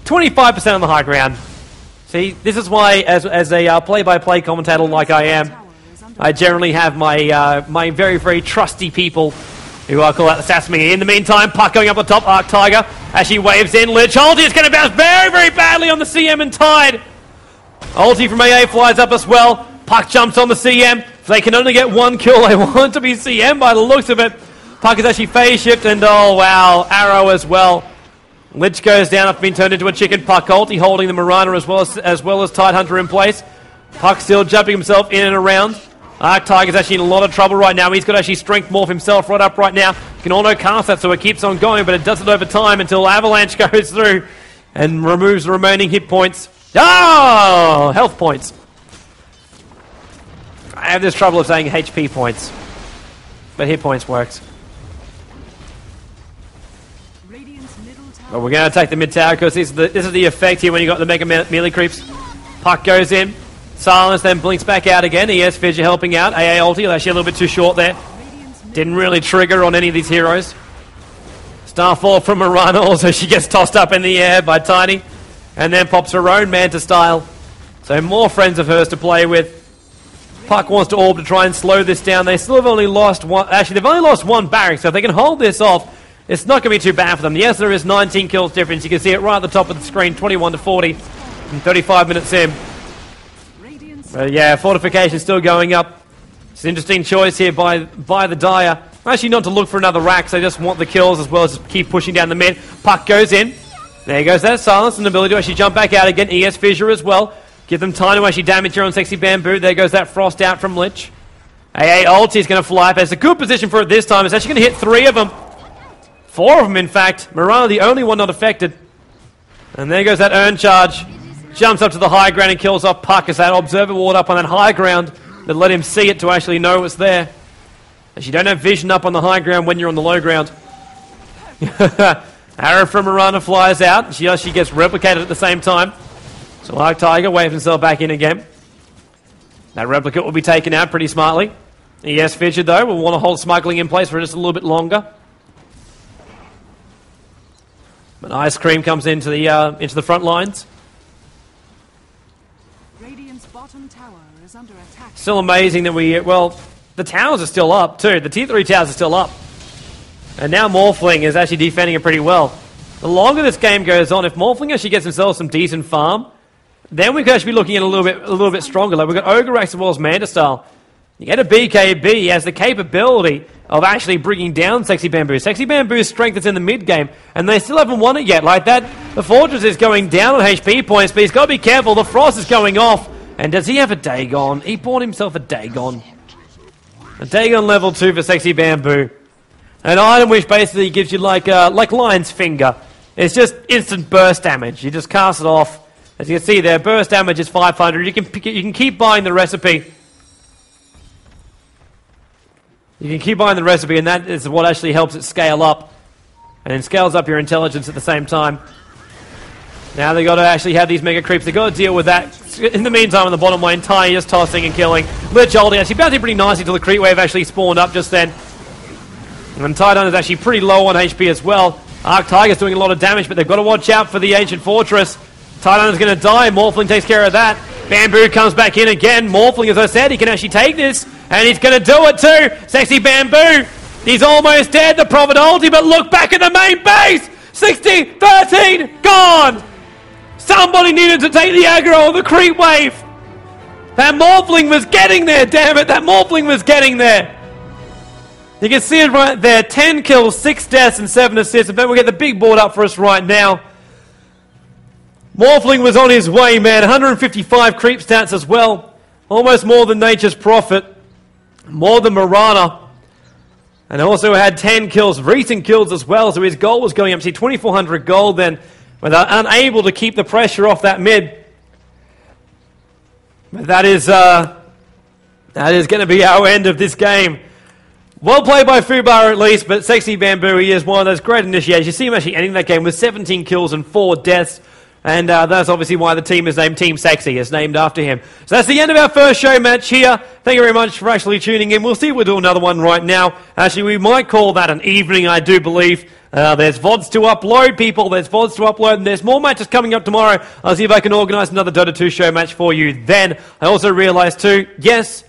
25% on the high ground. See, this is why, as a play-by-play commentator like I am, I generally have my very, very trusty people who I call out the Sasmi. In the meantime, Puck going up the top, Arc Tiger, as she waves in. Lich ulti is going to bounce very, very badly on the CM and Tide. Ulti from AA flies up as well. Puck jumps on the CM. If they can only get 1 kill, they want to be CM by the looks of it. Puck is actually phase shift, and oh wow, Arrow as well. Lich goes down after being turned into a chicken. Puck ulti holding the Mirana as well as Tidehunter in place. Puck still jumping himself in and around. Arc Tiger's actually in a lot of trouble right now. He's got to actually strength morph himself right up right now. He can auto cast that, so it keeps on going, but it does it over time until Avalanche goes through and removes the remaining hit points. Oh! Health points. I have this trouble of saying HP points, but hit points works. But we're going to attack the mid tower because this is the effect here when you got the mega melee creeps. Puck goes in. Silence then blinks back out again. ES Fissure helping out. AA ulti, actually a little bit too short there. Didn't really trigger on any of these heroes. Starfall from Mirana, also she gets tossed up in the air by Tiny. And then pops her own Manta style. So more friends of hers to play with. Puck wants to orb to try and slow this down. They still have only lost one. Actually, they've only lost 1 barrack, so if they can hold this off, it's not going to be too bad for them. Yes, there is 19 kills difference. You can see it right at the top of the screen, 21 to 40, and 35 minutes in. But yeah, fortification still going up. It's an interesting choice here by the Dire. Actually, not to look for another rack, so they just want the kills as well as keep pushing down the mid. Puck goes in. There goes that silence and ability to actually jump back out again. ES Fissure as well. Give them time to actually damage here on Sexy Bamboo. There goes that frost out from Lich. AA ulti is going to fly up. It's a good position for it this time. It's actually going to hit 3 of them. 4 of them, in fact. Mirana, the only one not affected. And there goes that Urn Charge. Jumps up to the high ground and kills off Puck as that Observer Ward up on that high ground that let him see it to actually know it's there. As you don't have vision up on the high ground when you're on the low ground. Arrow from Mirana flies out. She actually gets replicated at the same time. So Arc Tiger waves himself back in again. That replicate will be taken out pretty smartly. ES Fissure, though, will want to hold smuggling in place for just a little bit longer. But Ice Cream comes into the front lines. Still amazing that the towers are still up too. The tier 3 towers are still up. And now Morphling is actually defending it pretty well. The longer this game goes on, if Morphling actually gets himself some decent farm, then we could actually be looking at a little bit stronger. Like we've got Ogre Rex as well as Manta Style. You get a BKB, he has the capability of actually bringing down Sexy Bamboo. Sexy Bamboo's strength is in the mid-game, and they still haven't won it yet. Like that, the Fortress is going down on HP points, but he's got to be careful. The Frost is going off, and does he have a Dagon? He bought himself a Dagon. A Dagon level 2 for Sexy Bamboo. An item which basically gives you like Lion's Finger. It's just instant burst damage. You just cast it off. As you can see there, burst damage is 500. You can keep buying the recipe. You can keep buying the recipe, and that is what actually helps it scale up. And then scales up your intelligence at the same time. Now they've got to actually have these mega creeps. They've got to deal with that. In the meantime, on the bottom lane, Tiny just tossing and killing. Lich holding actually bouncing pretty nicely until the creep wave actually spawned up just then. And Tidon is actually pretty low on HP as well. Arc Tiger's doing a lot of damage, but they've got to watch out for the Ancient Fortress. Tidon is going to die. Morphling takes care of that. Bamboo comes back in again. Morphling, as I said, he can actually take this. And he's going to do it too. Sexy Bamboo. He's almost dead. The Prophet ulti, but look back at the main base. 60, 13, gone. Somebody needed to take the aggro of the creep wave. That Morphling was getting there, damn it. That Morphling was getting there. You can see it right there. 10 kills, 6 deaths, and 7 assists. I bet we'll get the big board up for us right now. Morphling was on his way, man. 155 creep stats as well. Almost more than Nature's Prophet. More than Mirana. And also had 10 kills, recent kills as well. So his goal was going up to 2,400 gold then. But unable to keep the pressure off that mid. But that is going to be our end of this game. Well played by FUBAR at least, but Sexy Bamboo, he is one of those great initiators. You see him actually ending that game with 17 kills and 4 deaths. And that's obviously why the team is named Team Sexy. It's named after him. So that's the end of our first show match here. Thank you very much for actually tuning in. We'll see if we'll do another one right now. Actually, we might call that an evening, I do believe. There's VODs to upload, people. There's VODs to upload, and there's more matches coming up tomorrow. I'll see if I can organise another Dota 2 show match for you then. I also realised too, yes,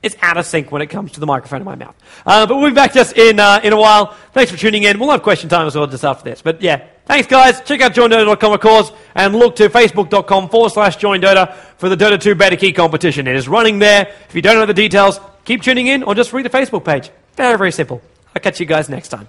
it's out of sync when it comes to the microphone in my mouth. But we'll be back just in a while. Thanks for tuning in. We'll have question time as well just after this. But yeah, thanks guys. Check out joindota.com of course, and look to facebook.com/joindota for the Dota 2 beta key competition. It is running there. If you don't know the details, keep tuning in or just read the Facebook page. Very, very simple. I'll catch you guys next time.